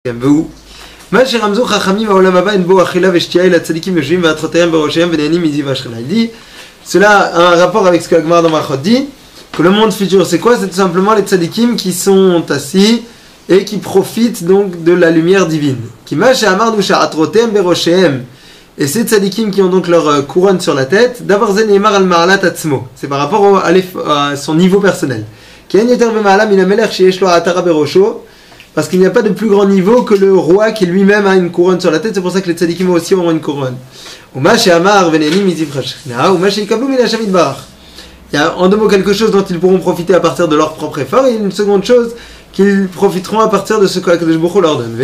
והוא מה שרמזו חכמים העולם הבא אין בו אכילה ושתייה אלא צדיקים יושבים ועטרותיהם בראשיהם ונהנים מזיו השכינה. Il dit, cela a un rapport avec ce que la Gemara dans Brachot dit, que le monde futur c'est quoi? C'est tout simplement les tzadikim qui sont assis et qui profitent donc de la lumière divine. Kima she'amar nu she'atroteihem beroshehem. Et ces tzadikim qui ont donc leur couronne sur la tête, d'abord zen yemar al ma'alat atzmo. C'est par rapport à son niveau personnel. Ki en yoter b'ma'ala min hamelech sheyesh lo atara berosho. Parce qu'il n'y a pas de plus grand niveau que le roi qui lui-même a une couronne sur la tête, c'est pour ça que les tzadikim aussi auront une couronne. Il y a en deux mots quelque chose dont ils pourront profiter à partir de leur propre effort, et une seconde chose qu'ils profiteront à partir de ce que Akadosh Baruch Hu leur donne.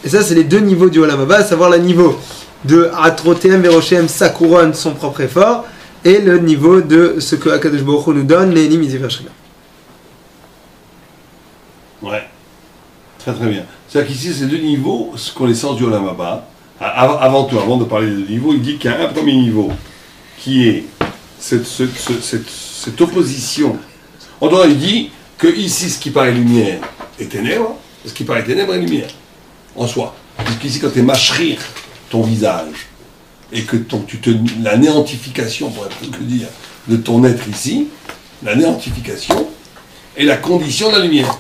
Et ça c'est les deux niveaux du Olam Haba, à savoir le niveau de Atroteihem Beroshehem, sa couronne, son propre effort, et le niveau de ce que Akadosh Baruch Hu nous donne, les Enim Iziv Hashchina. Ouais, très très bien. C'est-à-dire qu'ici, ces deux niveaux, ce connaissance du Olam Haba, avant tout, avant de parler des deux niveaux, il dit qu'il y a un premier niveau qui est cette opposition. En dehors, il dit que ici, ce qui paraît lumière est ténèbres, ce qui paraît ténèbres est lumière, en soi. Puisqu'ici, quand tu es mashrir ton visage, et que la néantification, pour être que dire, de ton être ici, la néantification est la condition de la lumière.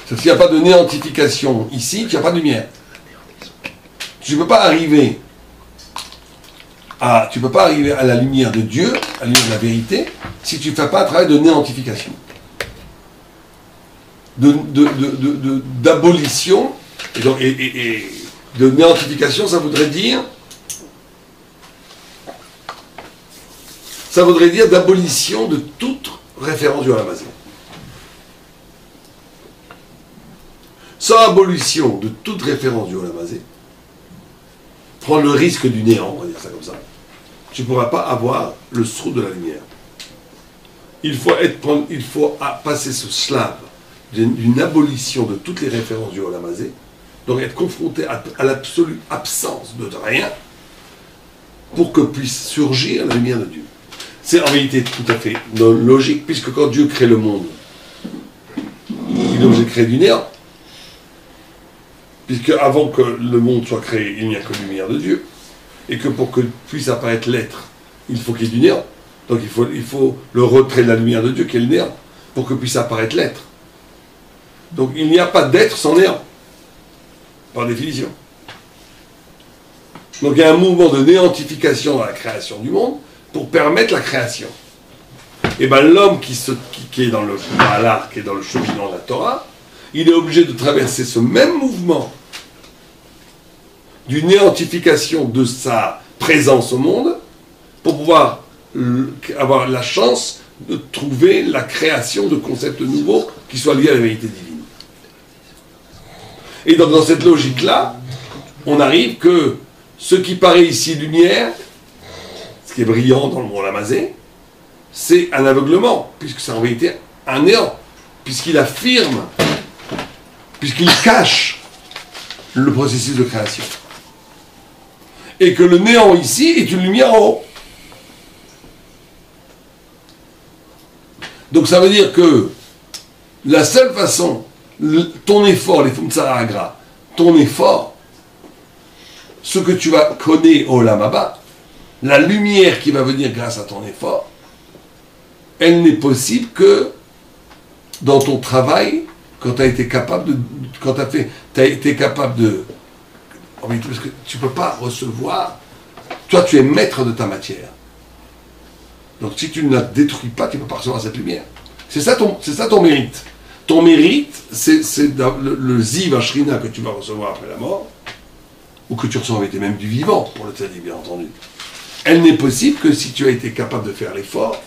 S'il n'y a pas de néantification ici, tu n'as pas de lumière. Tu ne peux pas arriver à la lumière de Dieu, à la lumière de la vérité, si tu ne fais pas un travail de néantification, d'abolition, et de néantification, ça voudrait dire d'abolition de toute référence du Olam Hazé. Sans abolition de toute référence du Olam Hazé, prendre le risque du néant, on va dire ça comme ça, tu ne pourras pas avoir le sroud de la lumière. Il faut passer ce slave d'une abolition de toutes les références du Olam Hazé, donc être confronté à l'absolue absence de rien pour que puisse surgir la lumière de Dieu. C'est en réalité tout à fait logique, puisque quand Dieu crée le monde, il est obligé de créer du néant. Puisque avant que le monde soit créé, il n'y a que la lumière de Dieu. Et que pour que puisse apparaître l'être, il faut qu'il y ait du néant. Donc il faut le retrait de la lumière de Dieu, qui est le néant, pour que puisse apparaître l'être. Donc il n'y a pas d'être sans néant. Par définition. Donc il y a un mouvement de néantification dans la création du monde pour permettre la création. Et bien l'homme qui est dans le Mahalar, qui est dans le cheminement de la Torah, il est obligé de traverser ce même mouvement d'une néantification de sa présence au monde pour pouvoir avoir la chance de trouver la création de concepts nouveaux qui soient liés à la vérité divine. Et donc dans cette logique-là, on arrive que ce qui paraît ici lumière, ce qui est brillant dans le monde Olam Hazé, c'est un aveuglement, puisque c'est en vérité un néant, puisqu'il affirme, puisqu'il cache le processus de création. Et que le néant ici est une lumière en haut. Donc ça veut dire que la seule façon, ton effort, les Fumtsara Agra, ton effort, ce que tu vas connaître au Olam Haba, la lumière qui va venir grâce à ton effort, elle n'est possible que dans ton travail, quand tu as été capable parce que tu ne peux pas recevoir, toi tu es maître de ta matière. Donc si tu ne la détruis pas, tu ne peux pas recevoir cette lumière. C'est ça ton mérite. Ton mérite, c'est le Ziv Hashchina que tu vas recevoir après la mort, ou que tu reçois avec même du vivant, pour le tzaddik bien entendu. Elle n'est possible que si tu as été capable de faire l'effort,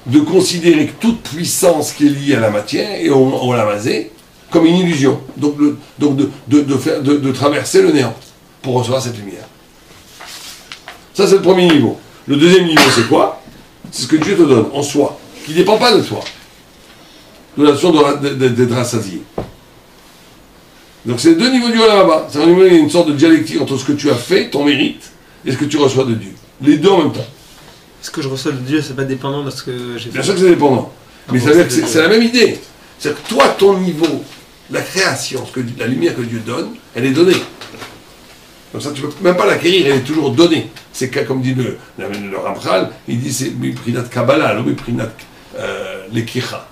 de considérer que toute puissance qui est liée à la matière et au Olam Hazé comme une illusion. Donc de traverser le néant pour recevoir cette lumière. Ça c'est le premier niveau. Le deuxième niveau c'est quoi? C'est ce que Dieu te donne en soi, qui ne dépend pas de toi. De la notion d'être rassasié. Donc c'est les deux niveaux du Olam Haba. C'est un niveau, il y a une sorte de dialectique entre ce que tu as fait, ton mérite, et ce que tu reçois de Dieu. Les deux en même temps. Ce que je reçois de Dieu, c'est pas dépendant de ce que j'ai fait. Bien sûr que c'est dépendant. Mais ça veut dire que c'est la même idée. C'est-à-dire que toi, ton niveau, la création, la lumière que Dieu donne, elle est donnée. Comme ça, tu ne peux même pas l'acquérir, elle est toujours donnée. C'est comme dit le Ramchal, il dit c'est Miprinat Kabbalah, le Miprinat Lekicha.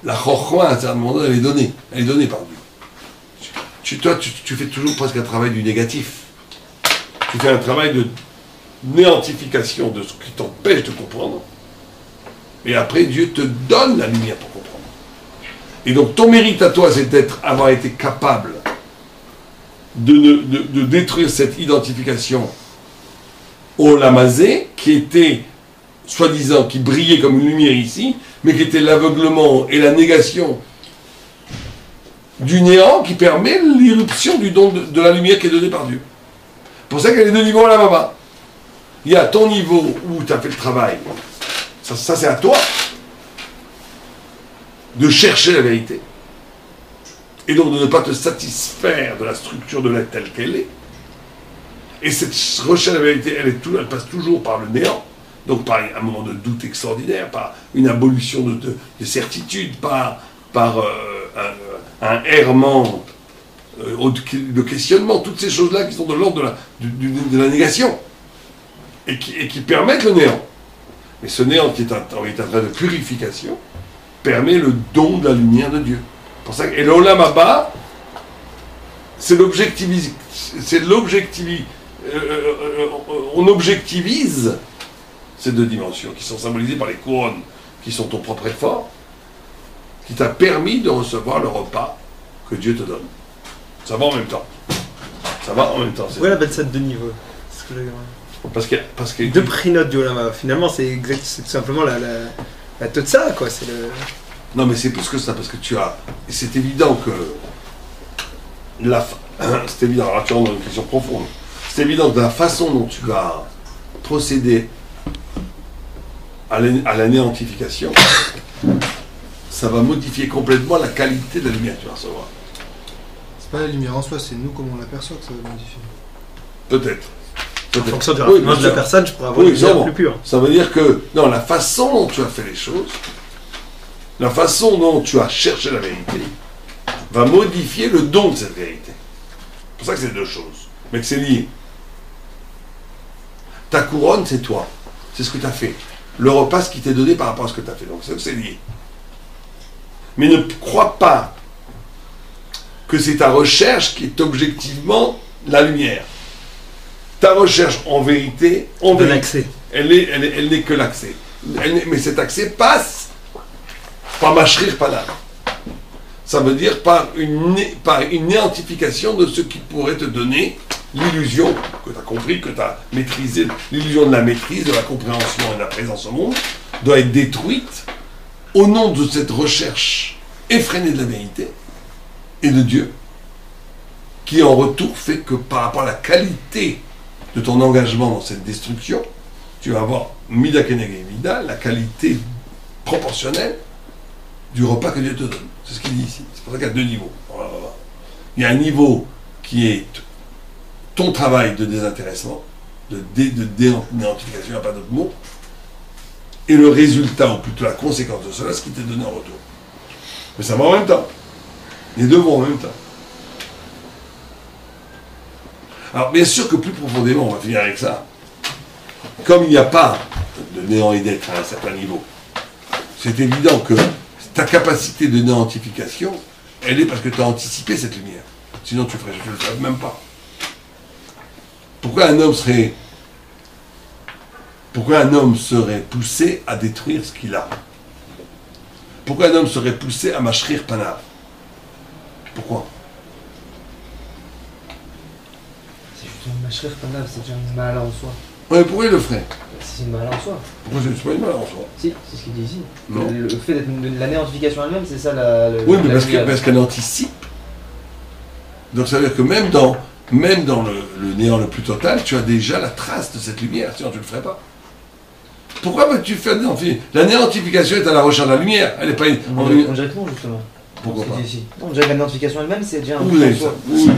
La Chochma, à un certain moment donné, elle est donnée par Dieu. Toi, tu fais toujours presque un travail du négatif. Tu fais un travail de néantification de ce qui t'empêche de comprendre. Et après, Dieu te donne la lumière pour comprendre. Et donc, ton mérite à toi, c'est d'avoir été capable de détruire cette identification au lamazé, qui était, soi-disant, qui brillait comme une lumière ici, mais qui était l'aveuglement et la négation du néant qui permet l'irruption du don de la lumière qui est donnée par Dieu. C'est pour ça qu'il y a les deux niveaux là bas. Il y a ton niveau où tu as fait le travail. Ça c'est à toi de chercher la vérité. Et donc de ne pas te satisfaire de la structure de l'être telle qu'elle est. Et cette recherche de la vérité, elle passe toujours par le néant. Donc par un moment de doute extraordinaire, par une abolition de certitude, par un errement de questionnement, toutes ces choses-là qui sont de l'ordre de la négation. Et qui permettent le néant. Mais ce néant qui est un trait de purification permet le don de la lumière de Dieu. Pour ça et l'Olam Haba, on objectivise ces deux dimensions qui sont symbolisées par les couronnes qui sont ton propre effort, qui t'a permis de recevoir le repas que Dieu te donne. Ça va en même temps. Ça va en même temps. Pourquoi elle appelle ça deux niveaux? C'est ce que j'ai... Parce que deux prinotes du Olam Haba. Finalement, c'est tout simplement la totsa, quoi. C'est le... Non, mais c'est plus que ça, parce que tu as... Et c'est évident que... C'est évident, alors tu rentres dans une question profonde. C'est évident que la façon dont tu vas procéder à l'anéantification, ça va modifier complètement la qualité de la lumière que tu vas recevoir. C'est pas la lumière en soi, c'est nous comment on l'aperçoit que ça va modifier. Peut-être. En fonction du raffinement de la personne, je pourrais avoir une lumière plus pure. Ça veut dire que, non, la façon dont tu as fait les choses, la façon dont tu as cherché la vérité, va modifier le don de cette vérité. C'est pour ça que c'est deux choses, mais que c'est lié. Ta couronne, c'est toi. C'est ce que tu as fait. Le repas, ce qui t'est donné par rapport à ce que tu as fait. Donc c'est lié. Mais ne crois pas que c'est ta recherche qui est objectivement la lumière. Ta recherche en vérité, l'accès. Elle n'est que l'accès. Mais cet accès passe par mashrir panam. Ça veut dire par une néantification de ce qui pourrait te donner l'illusion que tu as compris, que tu as maîtrisé, l'illusion de la maîtrise, de la compréhension et de la présence au monde, doit être détruite au nom de cette recherche effrénée de la vérité et de Dieu, qui en retour fait que par rapport à la qualité de ton engagement dans cette destruction, tu vas avoir mida keneged mida, la qualité proportionnelle du repas que Dieu te donne. C'est ce qu'il dit ici. C'est pour ça qu'il y a deux niveaux. Il y a un niveau qui est ton travail de désintéressement, de dénatification, il n'y a pas d'autre mot, et le résultat, ou plutôt la conséquence de cela, ce qui t'est donné en retour. Mais ça va en même temps. Les deux vont en même temps. Alors, bien sûr que plus profondément, on va finir avec ça. Comme il n'y a pas de néant et d'être à un certain niveau, c'est évident que ta capacité de néantification, elle est parce que tu as anticipé cette lumière. Sinon, tu ne le ferais même pas. Pourquoi un homme serait poussé à détruire ce qu'il a? Pourquoi un homme serait poussé à mashrir panav? Pourquoi? C'est juste un mashrir panav, c'est déjà un mal en soi. Ouais, pourquoi il le ferait? C'est une mal en soi. Pourquoi c'est pas une mal en soi? Si, c'est ce qu'il dit ici. Non. Le fait d'être la néantification elle-même, c'est ça oui, mais parce qu'elle anticipe. Donc ça veut dire que même dans le néant le plus total, tu as déjà la trace de cette lumière, sinon tu ne le ferais pas. Pourquoi veux-tu faire la néantification est à la recherche de la lumière, elle n'est pas une... On dirait que non, justement. Pourquoi pas? Ici. Non, on dirait que la néantification elle-même, c'est déjà un Où mal vous en avez soi. ça? Oui,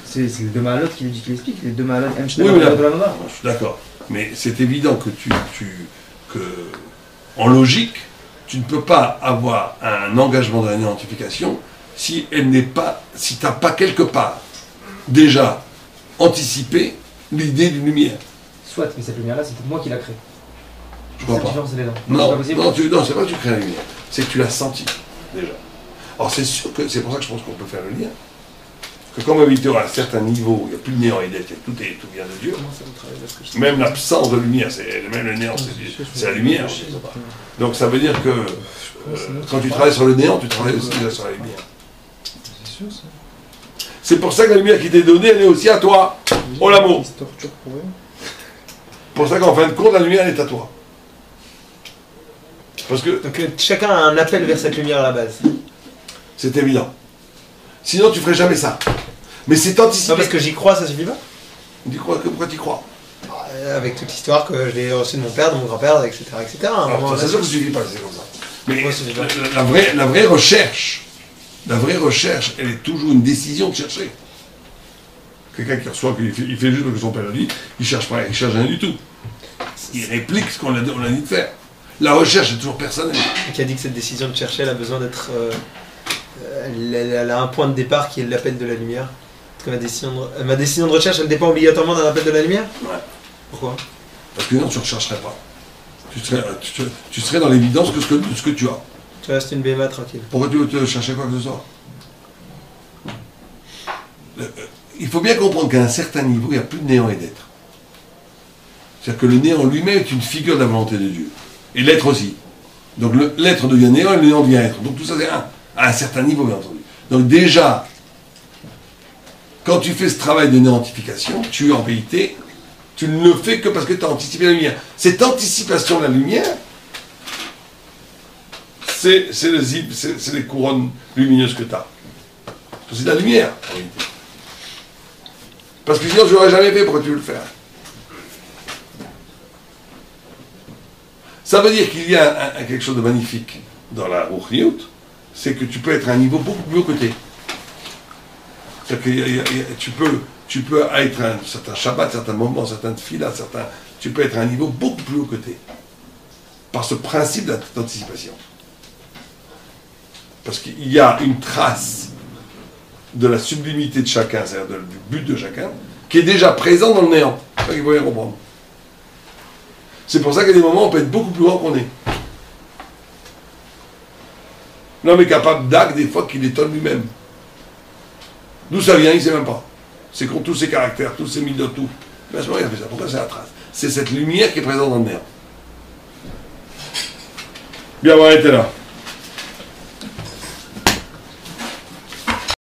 C'est les deux malades qui l'expliquent, les deux malades Oui, mais là, de la maman. je suis d'accord. Mais c'est évident que en logique, tu ne peux pas avoir un engagement de la néantification si tu n'as pas quelque part déjà anticipé l'idée d'une lumière. Soit, mais cette lumière-là, c'est peut-être moi qui la crée. Je crois La pas. différence, elle est là. Non, c'est pas possible. non, c'est pas que tu crées la lumière, c'est que tu l'as senti déjà. Alors c'est sûr que c'est pour ça que je pense qu'on peut faire le lien. Que comme habitant à un certain niveau, il n'y a plus de néant et d'être, tout vient de Dieu. Même l'absence de lumière, même le néant, c'est la lumière. Donc ça veut dire que quand tu travailles sur le néant, tu travailles aussi sur la lumière. C'est sûr, ça. C'est pour ça que la lumière qui t'est donnée, elle est aussi à toi. Oh l'amour. C'est torture pour eux. Pour ça qu'en fin de compte, la lumière, elle est à toi. Parce que Donc chacun a un appel vers cette lumière à la base. c'est évident. Sinon, tu ferais jamais ça. Mais c'est anticipé. Non, parce que j'y crois, ça suffit pas. Pourquoi tu crois? Avec toute l'histoire que je l'ai reçue de mon père, de mon grand-père, etc. etc. À un moment, Alors, c'est là, sûr que ça suffit pas, c'est comme ça. Mais Ouais, ça suffit pas. la vraie recherche, elle est toujours une décision de chercher. Quelqu'un qui reçoit, il fait juste ce que son père a dit, il cherche rien du tout. Il réplique ce qu'on a dit de faire. La recherche est toujours personnelle. Qui a dit que cette décision de chercher, elle a besoin d'être... elle a un point de départ qui est l'appel de la lumière. Parce que ma décision de recherche, elle dépend obligatoirement d'un appel de la lumière. Ouais. Pourquoi? Parce que non, tu ne rechercherais pas. Tu serais dans l'évidence de ce que tu as. Tu restes une BMA tranquille. Pourquoi tu veux te chercher quoi que ce soit? Il faut bien comprendre qu'à un certain niveau, il n'y a plus de néant et d'être. C'est-à-dire que le néant lui-même est une figure de la volonté de Dieu. Et l'être aussi. Donc l'être devient néant et le néant devient être. Donc tout ça c'est un. À un certain niveau, bien entendu. Donc déjà, quand tu fais ce travail de néantification, tu en vérité, tu ne le fais que parce que tu as anticipé la lumière. Cette anticipation de la lumière, c'est les couronnes lumineuses que tu as. C'est de la lumière, en réalité. Parce que sinon, je ne l'aurais jamais fait, pourquoi tu veux le faire? Ça veut dire qu'il y a quelque chose de magnifique dans la Ruchniut, c'est que tu peux être à un niveau beaucoup plus haut que t'es. C'est-à-dire que tu peux être à un certain Shabbat, certains moments, certaines filas, tu peux être à un niveau beaucoup plus haut que t'es. Par ce principe d'anticipation. Parce qu'il y a une trace de la sublimité de chacun, c'est-à-dire du but de chacun, qui est déjà présent dans le néant. C'est ça qu'il faut bien comprendre. C'est pour ça qu'à des moments, on peut être beaucoup plus grand qu'on est. L'homme est capable d'actes des fois qu'il étonne lui-même. D'où ça vient, il ne sait même pas. C'est contre tous ses caractères, tous ses midot, tout. Mais à ce moment, il a fait ça. Pourquoi c'est la trace? C'est cette lumière qui est présente dans le néant. Bien, on va arrêter là.